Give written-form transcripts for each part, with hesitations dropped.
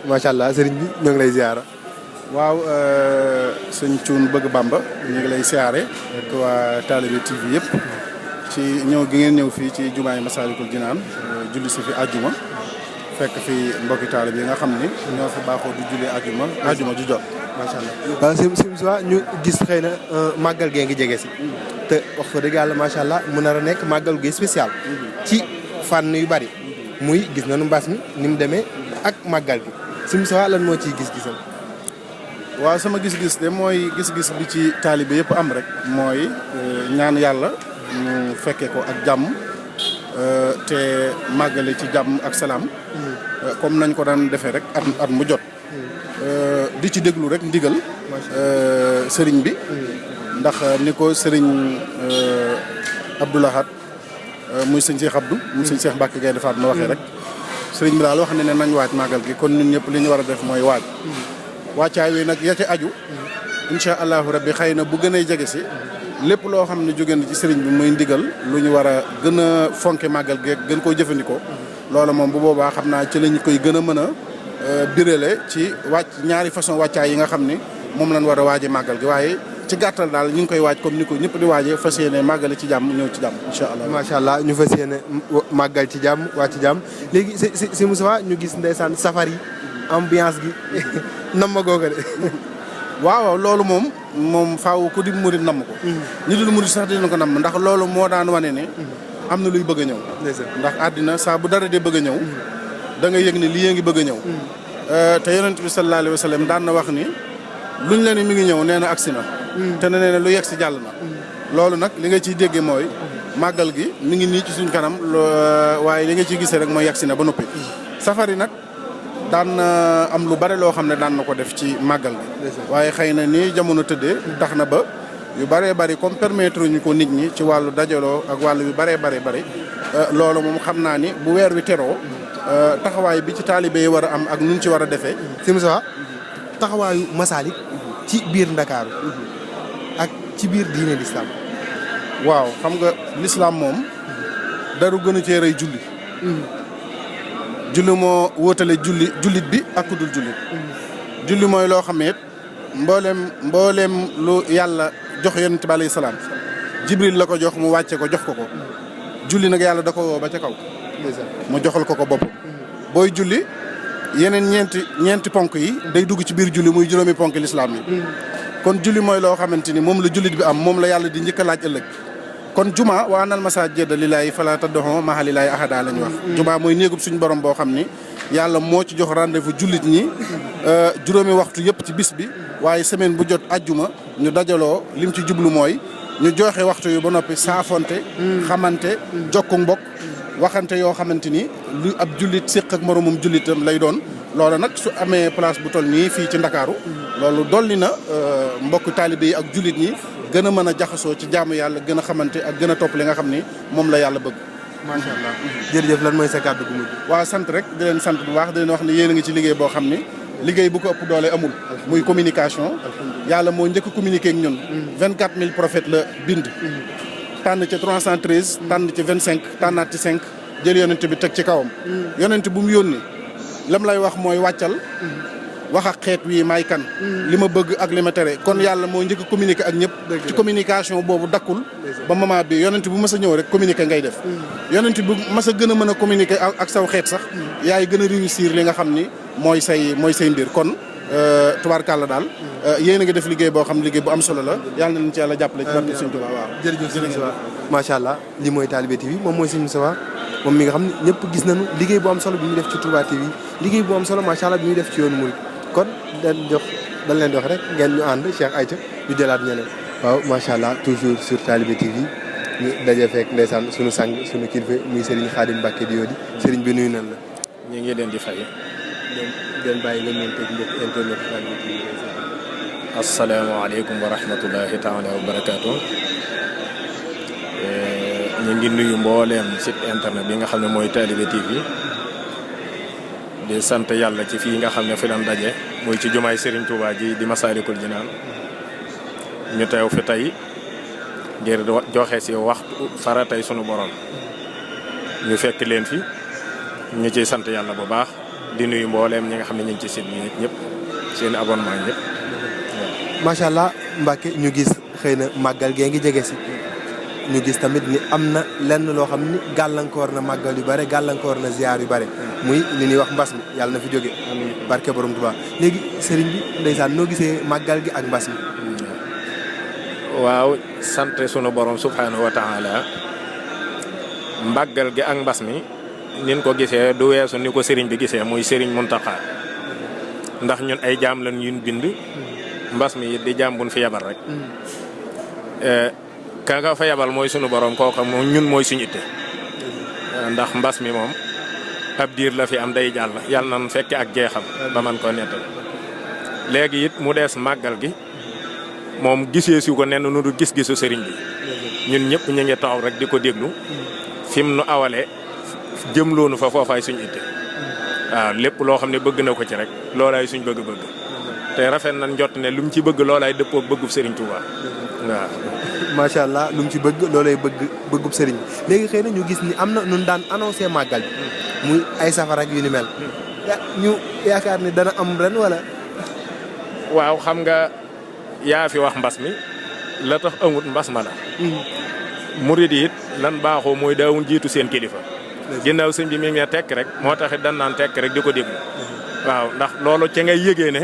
macha allah sëriñ bi ñoo ngi lay ziara. waaw sëñ Cuun bëgg Bamba ñu ngi lay siyaare ak waa Talibé TV yëpp ci ñëw gi ngeen ñëw fii ci jumaay Masaalikul Jinaan julli si fi àjjuma fekk fi mbokki taalibe yi nga xam ni ñoo fi baaxoo di julli àjjuma ju jot macha allah. waaw si ñu gis xëy na màggal gee ngi jege si te wax fa dëgg yàlla macha allah mu nar a nekk màggal gi spécial ci fànn yu bari muy gis nañu mbas mi ni mu demee ak màggal gi si lan moo ciy gis-gisam. waaw sama gis-gis de mooy gis-gis bi ci taalibe yëpp am rek mooy ñaan yàlla ñu fekkee ko ak jàmm te màggale ci jàmm ak salaam comme nañ ko daan defee rek at mu jot di ci déglu rek ndigal sëriñ bi ndax ni ko sëriñ Abdoulahad muy sëñ Cheikh Abdou muy sëñ Cheikh Mbacke Gaynde Fatma waxee rek sëriñ bi daal wax ne nañ waaj màggal gi kon ñun ñëpp li ñu war a def mooy waaj wàccaay wi nag ya ci aju incha allahu rabbi xëy na bu gën a jege si lépp loo xam ne jóge na ci sëriñ bi muy ndigal lu ñu war a gën a fonke màggal geeg gën koo jëfandikoo loolu moom bu boobaa xam naa ci lañ koy gën a mën a birale ci ñaari façon wàccaay yi nga xam ni moom lañ war a waaje màggal gi waaye ci gàttal daal ñu ngi koy waaj comme ni ko ñëpp di waajee fas yéene màggale ci jàmm ñëw ci jàmm incha allah. macha allah ñu fas yéene màggal ci jàmm waa ci jàmm léegi si Moustapha ñu gis ndeysaan safar yi ambiance gi nam ma googa de. waaw loolu moom faaw ku di murid namm ko. ñi dul murid sax dinañ ko namm ndax loolu moo daan wane ne. am na luy bëgg a ñëw. ndax àddina saa bu dara dee bëgg a ñëw. da nga yëg ne lii ngi bëgg a ñëw. te yonent bi sallallahu alayhi wa sallam daan na wax ni luñ la ni mi ngi ñëw nee na agsi na. te nee na lu yegg si jàll na. loolu nag li nga ciy déggee mooy màggal gi mi ngi nii ci suñ kanam waaye li nga ciy gisee rek mooy yegg si na ba noppi. safari nag. daan na am lu bare loo xam ne daan na ko def ci màggal gi waaye xëy na ni jamono tëddee tax na ba yu baree bari comme permettre ñu ko nit ñi ci wàllu dajaloo ak wàllu yu baree bari loolu moom xam naa ni bu weer wi teroo taxawaay bi ci taalibe yi war a am ak nu ñu ci war a defee si Moussa taxawaayu Masaalik ci biir Ndakaaru ak ci biir diine l'islam waaw xam nga l'islam moom daru gën a cee rëy julli julli moo wóotale jullit bi ak ku dul jullit julli mooy loo xam ne it mbooleem lu yàlla jox yonent bi alayhi salaam jibril la ko jox mu wàcce ko jox ko julli nag yàlla da ko woo ba ca kaw mu joxal ko boppam booy julli yeneen ñeenti ponk yi day dugg ci biir julli muy juróomi ponk lislaam yi kon julli mooy loo xamante ni moom la jullit bi am moom la yàlla di njëkk a laaj ëllëg kon juma wa anal masaajida lillaahi falaa tad'uu ma'a llaahi ahadaa lañ wax juma mooy néegub suñu borom boo xam ni yàlla moo ci jox rendez-vous jullit ñi juróomi waxtu yëpp ci bis bi waaye semaine bu jot ajjuma ñu dajaloo lim ci jublu mooy ñu joxe waxtu yu ba noppi saafonte xamante jokku mbokk waxante yoo xamante ni lu ab jullit séq ak moromum jullitam lay doon loolu nag su amee place bu toll nii fii ci Ndakaaru loolu dolli na mbokk taalibe yi ak jullit ñi gën a mën a jaxasoo ci jaamu yàlla gën a xamante ak gën a topp li nga xam ni moom la yàlla bëgg. macha allah jërëjëf lan mooy sa kàddu gu mujj. waaw sant rek di leen sant bu baax di leen wax ne yéen a ngi ci liggéey boo xam ni liggéey bu ko ëpp doole amul. muy communication. yàlla moo njëkk a communiqué ak ñun. 24000 prophètes la bind. tànn ca 313. tànn ci 25 tànnaat ci 5 jël yonent bi teg ci kawam. yonent bu mu yónni lam lay wax mooy wàccal. wax ak xeet wi may kan li ma bëgg ak li ma tere kon yàlla moo njëkk a communiquer ak ñëpp ci communication boobu dakkul ba moment bi yonent bu mas a ñëw rek communiquer ngay def yonent bu mas a gën a mën a communiquer ak saw xeet sax yaay gën a réussir li nga xam ni mooy say mbir kon tubaarkàlla daal yéen a ngi def liggéey boo xam liggéey bu am solo la yàlla na leen ci yàlla jàppale ci barke Sëñ Tuubaa waaw jërëjëf Sëñ Moustapha macha allah li mooy Talibé TV moom mooy Sëñ Moustapha moom mi nga xam ne ñëpp gis nañu liggéey bu am solo bi muy def ci Touba TV liggéey bu am solo macha allah bi muy def ci yoonu murid kon dañ leen di wax rek ngeen ñu ànd Cheikh Aïcha ñu jëlaat ñeneen. waaw macha allah toujours sur Talibé TV ñu daje fekk ndeysaan sunu sang sunu kilifa muy Serigne Khadim Mbacké Diodi Serigne bi nuyu nan la. ñu ngi leen di fay. den bàyyi nga ñëw teg mbokk internet Talibé TV. asalaamaaleykum wa rahmatullahi taala wa barakaatu. ñu ngi nuyu mbooleem site internet bi nga xam ne mooy Talibé TV. di sant yàlla ci fii nga xam ne fi lan daje muy ci jumaay Serigne Touba ji di Masaalikul Jinaan ñu teew fi tey ngir joxe si waxtu faratay sunu borom ñu fekk leen fi ñu ciy sant yàlla bu baax di nuyu mbooleem ñi nga xam ne ñu ngi ci site bi ñëpp seen abonnement ñëpp. macha allah Mbacke ñu gis xëy na màggal gee ngi jege si ñu gis tamit ni am na lenn loo xam ni gàllankoor na màggal yu bare gàllankoor na ziar yu bare muy li ñuy wax mbas mi yàlla na fi jóge barke borom Tuubaa léegi sëriñ bi ndeysaan noo gisee màggal gi ak mbas mi. waaw sant sunu borom subhanahu wa taala màggal gi ak mbas mi nin ko gisee du weesu ni ko sëriñ bi gisee muy sëriñ Muntaxa ndax ñun ay jaam lañ yuñ bind mbas mi di jaam buñ fi yabal rek ka nga fa yabal mooy sunu borom kooka moom ñun mooy suñu itte ndax mbas mi moom ab diir la fi am day jàll yàlla nan fekke ak jeexam ba man koo nettal léegi it mu dees màggal gi moom gisee su ko nenn nu du gis-gisu sëriñ bi ñun ñëpp ñu ngi taxaw rek di ko déglu fi mu nu awalee jëmloonu fa foofaay suñu itte waaw lépp loo xam ne bëgg na ko ci rek loolaay suñ bëgg-bëgg te rafet nañ jot ne lu mu ci bëgg loolaay dëppoog bëggub sëriñ Touba waaw. macha allah lu mu ci bëgg loolay bëggub sëriñ bi léegi xëy na ñu gis ni am na nun daan annoncé màggal bi muy ay safara ak yu ni mel ñu yaakaar ni dana am ren wala. waaw xam nga yaa fi wax mbas mi la tax amut mbas ma la. murid yi it lan baaxoo mooy daawun jiitu seen kilifa. ginnaaw sëñ bi mi ngi tekk rek moo tax it dan naan tekk rek di ko déglu. waaw ndax loolu ca ngay yëgee ne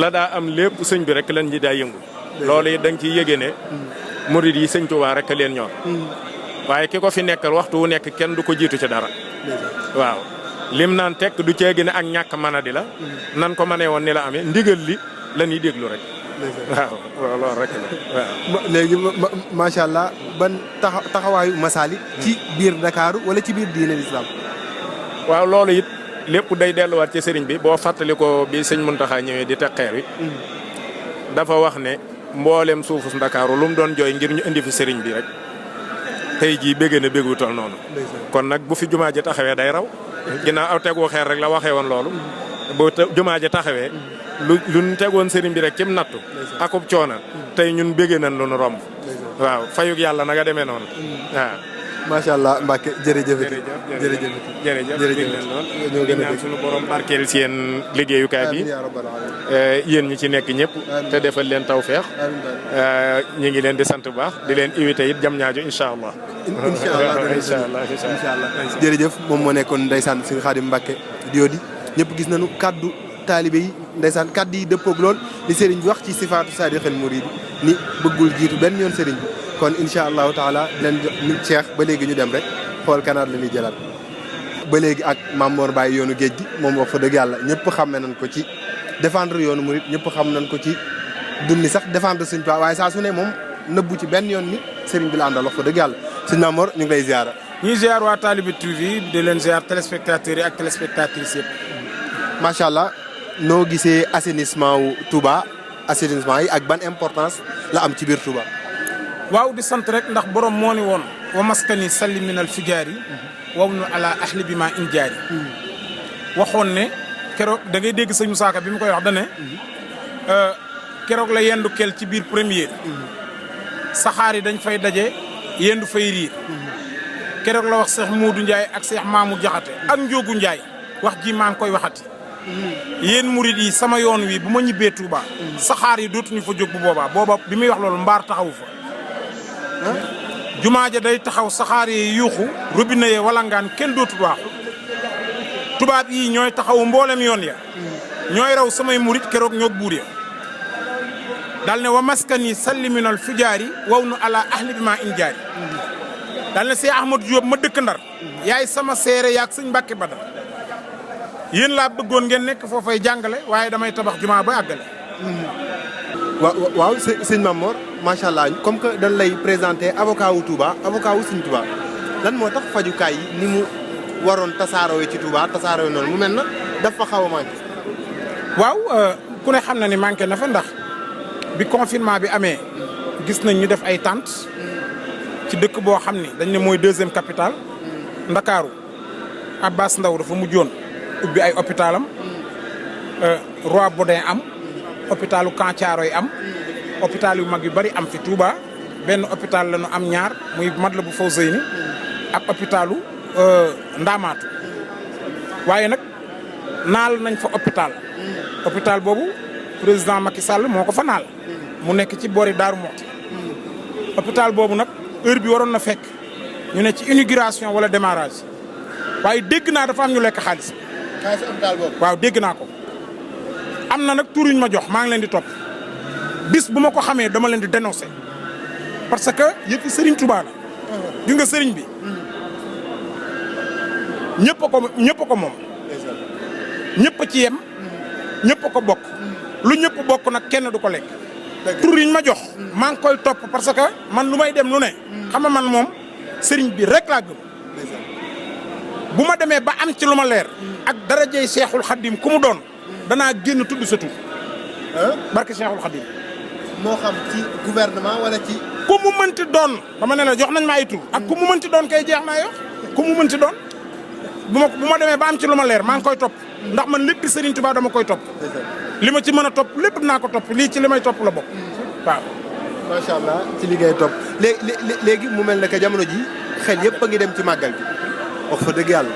la daa am lépp sëñ bi rek lan ñi daa yëngu. loolu it da nga ciy yëgee ne murid yi sëñ Tuubaa rek leen ñor. waaye ki ko fi nekkal waxtu wu nekk kenn du ko jiitu ci dara. waaw lim naan tekk du ceegi ne ak ñàkk mën a di la. nan ko mënee woon ni la amee ndigal li la ñuy déglu rek. waaw loolu rek la waaw. léegi macha allah ban taxawaayu Masalik ci biir Dakar wala ci biir diine l'islam. waaw loolu it lépp day delluwaat ci sëriñ bi boo fàttali ko bi sëñ Muntaxa ñëwee di teg xeer wi. dafa wax ne mboolem suufu Ndakaaru lu mu doon jooy ngir ñu indi fi sëriñ bi rek tey jii bégg na béggu tol noonu. kon nag bu fi jumaa ji taxawee day raw. ginnaaw aw tegu xeer rek la waxee woon loolu. bu jumaa ji taxawee. lu ñu tegoon sëriñ bi rek cim nattu. akub coona tey ñun bégg nañ lu nu romb. waaw fayug yàlla na nga demee noonu. waaw. macha allah Mbacke jërëjëf. jërëjëf ñoo gën a suñu borom barkeel si yéen liggéeyukaay bi yéen ñi ci nekk ñëpp te defal leen tawfeex ñu ngi leen di sant bu baax di leen invité it jam ñaajo incha allah. incha allah jërëjëf moom moo nekkoon ndeysaan Sëriñ Xaadim Mbacke Diodi ñëpp gis nañu kaddu taalibe yi ndeysaan kaddu yi dëppoog lool li sëriñ bi wax ci sifaatu saadixil muriid ni bëggul jiitu benn yoon sëriñ bi kon incha allahu taala leen Cheikh ba léegi ñu dem rek xool kanaat la ñuy jëlaat ba léegi ak Mamor Baye yoonu géej gi moom wax fa dëgg yàlla ñëpp xamme nañ ko ci défendre yoonu murid ñëpp xam nañ ko ci dunni sax défendre Sëriñ Tuubaa waaye saa su ne moom nëbbu ci benn yoon ni sëriñ bi la àndal wax fa dëgg yàlla sëñ Mamor ñu ngi lay ziara. ñuy ziar waa Talibe TV di leen ziar téléspectateurs yi ak téléspectatrices yëpp. macha allah noo gisee assainissement wu Touba assainissement yi ak ban importance la am ci biir Touba. waaw di sant rek ndax borom moo ni woon wa maskani salli minal fijaari waw nu ala ahli bi ma in jaari waxoon ne keroog da ngay dégg sëñ Moussa Ka bi mu koy wax da ne keroog la yendu kel ci biir première saxaar yi dañ fay daje yendu fay riir keroog la wax Cheikh Modou Ndiaye ak Cheikh Mamou Diakhaté ak Ndiogu Ndiaye wax ji maa ngi koy waxati yéen murid yi sama yoon wi bu ma ñibbee Touba saxaar yi dootuñu fa jóg bu booba bi muy wax loolu mbaar taxawu fa jumaa ja day taxaw saxaar yi yuuxu robinet yi walangaan kenn dootul waaxu tubaab yi ñooy taxaw mboolem yoon ya ñooy raw samay murid keroog ñoog buur ya dal ne wa maskani salliminal fujaari waw nu ala ahli bi ma in jaari dal ne see Ahmadou Diop ma dëkk Ndar yaay sama seere yaag sëñ Mbàkke Badar yéen laa bëggoon ngeen nekk foofay jàngale waaye damay tabax jumaa ba àggale. waaw sëñ Mamor macha allah comme que dañ lay présenté avocat wu Touba avocat wu sëñ Touba lan moo tax fajukaay yi ni mu waroon tasaaroo ci Touba tasaaroo noonu mu mel na dafa xaw a manqué. waaw ku ne xam na ni manqué na fa ndax bi confinement bi amee gis nañ ñu def ay tentes ci dëkk boo xam ni dañ ne mooy deuxième capitale Ndakaaru Abbas Ndaw dafa mujjoon ubbi ay hôpitalam Roi Baudouin am hôpitalu Camp Thiaroye am hôpital yu mag yu bari am fi Touba benn hôpital la ñu am ñaar muy Matlaboul Fawzeyni ak hôpitalu Ndamatou waaye nag naal nañ fa hôpital boobu président Macky Sall moo ko fa naal mu nekk ci boori Daaru Muxti hôpital boobu nag heure bi waroon na fekk ñu ne ci inauguration wala démarrage waaye dégg naa dafa am ñu lekk xaalis hôpital boobu. waaw dégg naa ko am na nag tur ñu ma jox maa ngi leen di topp bis bu ma ko xamee dama leen di dénoncer parce que yëpp Serigne Touba la gis nga Serigne bi ñëpp a ko moom ñëpp a ci yem ñëpp a ko bokk lu ñëpp bokk nag kenn du ko lekk tur yi ñu ma jox maa ngi koy topp parce que man lu may dem lu ne xam nga man moom Serigne bi rek laa gëm bu ma demee ba am ci lu ma leer ak darajey Cheikhul Khadim ku mu doon danaa génn tudd sa tur barke Cheikhul Khadim moo xam ci gouvernement wala ci. ku mu mënti doon dama ne la jox nañ ma ay tur ak ku mu mënti doon kay jeex naa yo ku mu mënti doon bu ma demee ba am ci lu ma leer maa ngi koy topp ndax man lépp Serigne Touba dama koy topp li ma ci mën a topp lépp dinaa ko topp lii ci li may topp la bokk waaw. macha allah ci liggéey topp léegi mu mel ne que jamono ji xel yëpp a ngi dem ci màggal gi wax fa dëgg yàlla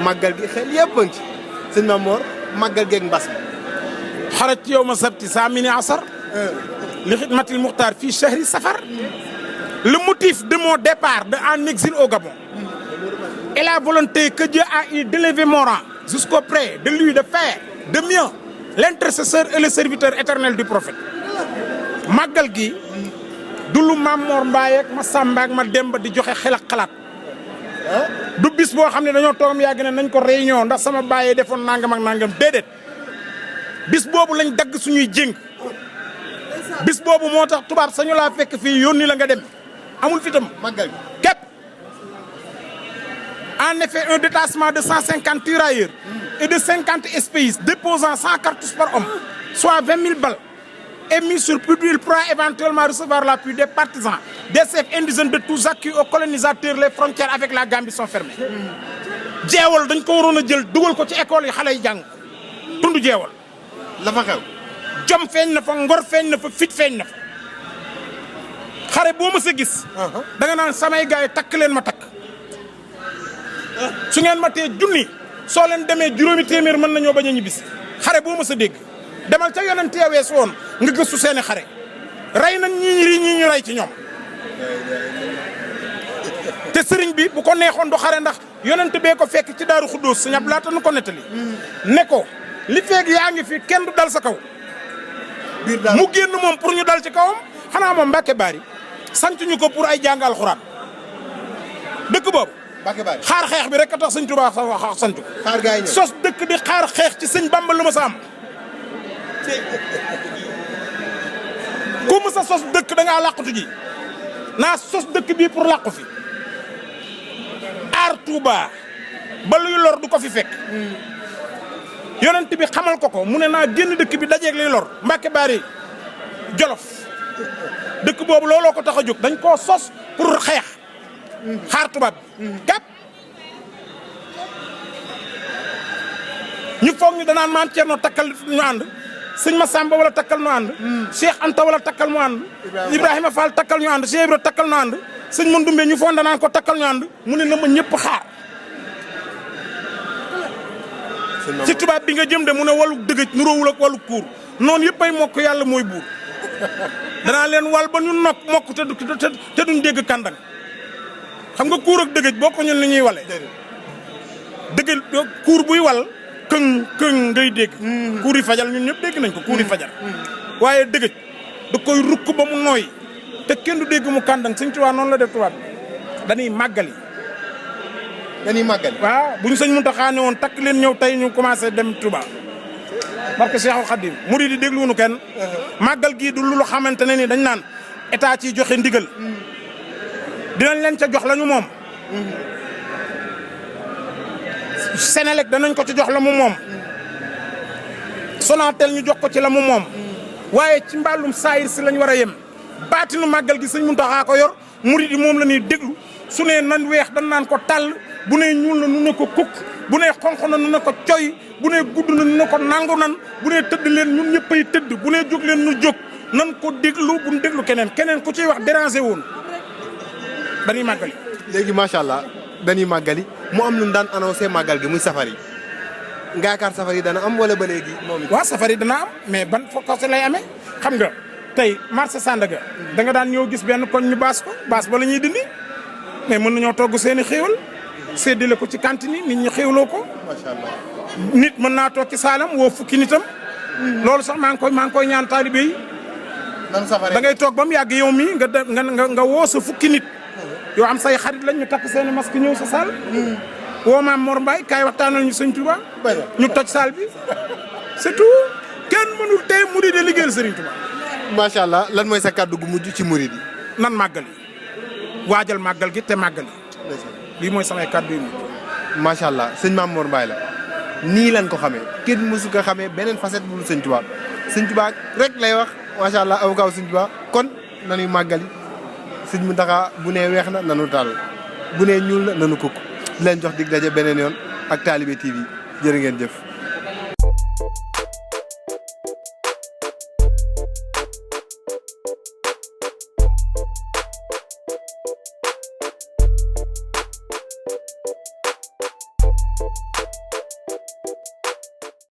màggal gi xel yëpp a ngi ci sëñ Mamor màggal geeg mbas mi. xaraj yow ma sabti saa mini asar li xidmatil muxtaar fii chahri safar le motif de mon départ en exil au Gabon et la volonté que Dieu a eu d'élever mon rang jusqu'auprès de lui de faire de mieux l'intercesseur et le serviteur éternel du prophète màggal gi du lu Mamor Mbaye ak ma Samba ak ma Demba di joxe xel ak xalaat du bis boo xam ne dañoo toogam yàgg ne nañ ko réunion ndax sama bàyyee defoon nangam ak nangam déedéet bis boobu lañ dagg suñuy jéng bis boobu moo tax tubaab sañu laa fekk fii yónni la nga dem amul fi tam màggal gi képp en effet un détachement de 150 tirailleurs et de 50 espéisses déposant 100 cartouches par homme soit 20 000 balles est mis sur pied. Il pourra éventuellement recevoir l'appui des partisans des chefs indigènes de tous acquis aux colonisateurs. Les frontières avec la Gambie sont fermées. jeewal dañ ko waroon a jël dugal ko ci école yi xale yi jàng tund jeewal la fa xew. jom feeñ na fa ngor feeñ na fa fit feeñ na fa xare boo ma sa gis da nga naan samay gars yi takk leen ma takk su ngeen ma tee junni soo leen demee juróomi téeméer mën nañoo bañ a ñibbisi xare boo ma sa dégg demal ca yonent ya weesu woon nga gëstu seeni xare rey nañ ñii ñu rey ci ñoom te sëriñ bi bu ko neexoon du xare ndax yonent bee ko fekk ci daaru xuddoos sa ñab laata nu ko nettali ne ko li feeg yaa ngi fi kenn du dal sa kaw mu génn moom pour ñu dal ci kawam xanaa moom Mbàkke Baari sant ñu ko pour ay jàng alxuraan dëkk boobu xaar xeex bi rek a tax sëñ Tuubaa wax sant ko sos dëkk di xaar xeex ci sëñ Bamba lu ma sa am ku mu sa sos dëkk da ngaa làqutu ji naa sos dëkk bii pour làqu fi aar Touba ba luy lor du ko fi fekk yonent bi xamal ko mu ne naa génn dëkk bi dajeeg luy lor Mbàkke Baari Jolof dëkk boobu looloo ko tax a jóg dañ koo sos pour xeex xaar tubaab bi gàpp ñu foog ñu danaan maam Cerno takkal ñu ànd sëñ Massamba wala takkal ñu ànd Cheikh Anta wala takkal ñu ànd Ibrahima Fall takkal ñu ànd Cheikh Ibra takkal ñu ànd sëñ Mandumbe ñu foog danaan ko takkal ñu ànd mu ne na ma ñëpp xaar ci tubaab bi nga jëm de mu ne walu dëgëj nuróowul ak walu kuur noonu yëpp ay mokk yàlla mooy buur danaa leen wal ba ñu nokk mokk te duñ dégg kàndang xam nga kuur ak dëgëj bokk ñun li ñuy wale dëgëj kuur buy wal këng ngay dégg kuur yi fajal ñun ñëpp dégg nañ ko kuur yi fajar waaye dëgëj da koy rukk ba mu nooy te kenn du dégg mu kàndang sëñ Tuubaa noonu la def tubaab dañuy màggali waaw bu ñu sëñ Muntaxa ne woon takk leen ñëw tey ñu commencé dem Touba barke Cheikhul Khadim murid yi dégluwunu kenn màggal gii du lu xamante ne ni dañ naan état ciy joxe ndigal dinañ leen ca jox la ñu moom Senelec danañ ko ci jox la mu moom Sonatel ñu jox ko ci la mu moom waaye ci mbàllum saayir si lañ war a yem baatinu màggal gi sëñ Muntaxa ko yor murid yi moom la ñuy déglu su ne nan weex dañ naan ko tàll bu ne ñuul na nu ne ko kukk bu nee xonq na nu ne ko coy bu nee gudd na nu ne ko nangu nan bu nee tëdd leen ñun ñëppay tëdd bu nee jóg leen nu jóg nan ko déglu bu nu déglu keneen ku ciy wax déranger woon dañuy màggali. léegi macha allah dañuy màggali mu am lu mu daan annoncé màggal gi muy safar yi nga yaakaar safar yi dana am wala ba léegi moom it. waaw safar yi dana am mais ban fokk lay amee xam nga tey marché Sandaga da nga daan ñëw gis benn koñ ñu baas ba la ñuy dindi mais mën nañoo togg seen i xéewal séddale ko ci cantine yi nit ñi xéewloo ko. macha allah nit mën naa toog ci saalam woo fukki nitam. loolu sax maa ngi koy ñaan taalibe yi. nan safaree da ngay toog ba mu yàgg yow mii nga woo sa fukki nit. yoo am say xarit lañ ñu takk seen i masque ñëw sa saal. woo maam Mor Mbaye kaay waxtaanal ñu sëñ Touba. ñu toj saal bi c'est tout kenn mënul tey murid de liggéeyal Sëriñ Touba. macha allah lan mooy sa kàddu gu mujj ci murid yi. nan màggali waajal màggal gi te màggali. lii mooy samay kàddu yu mujj. macha allah sëñ maam Mor Mbaye la nii lan ko xamee kenn mësu ko xamee beneen facette bu dul sëñ Touba sëñ Touba rek lay wax macha allah avocat sëñ Touba kon nanuy màggali sëñ Mountakha bu nee weex na nanu taal bu nee ñuul na nanu kukk di leen jox dig daje beneen yoon ak Talibé TV jërë ngeen jëf.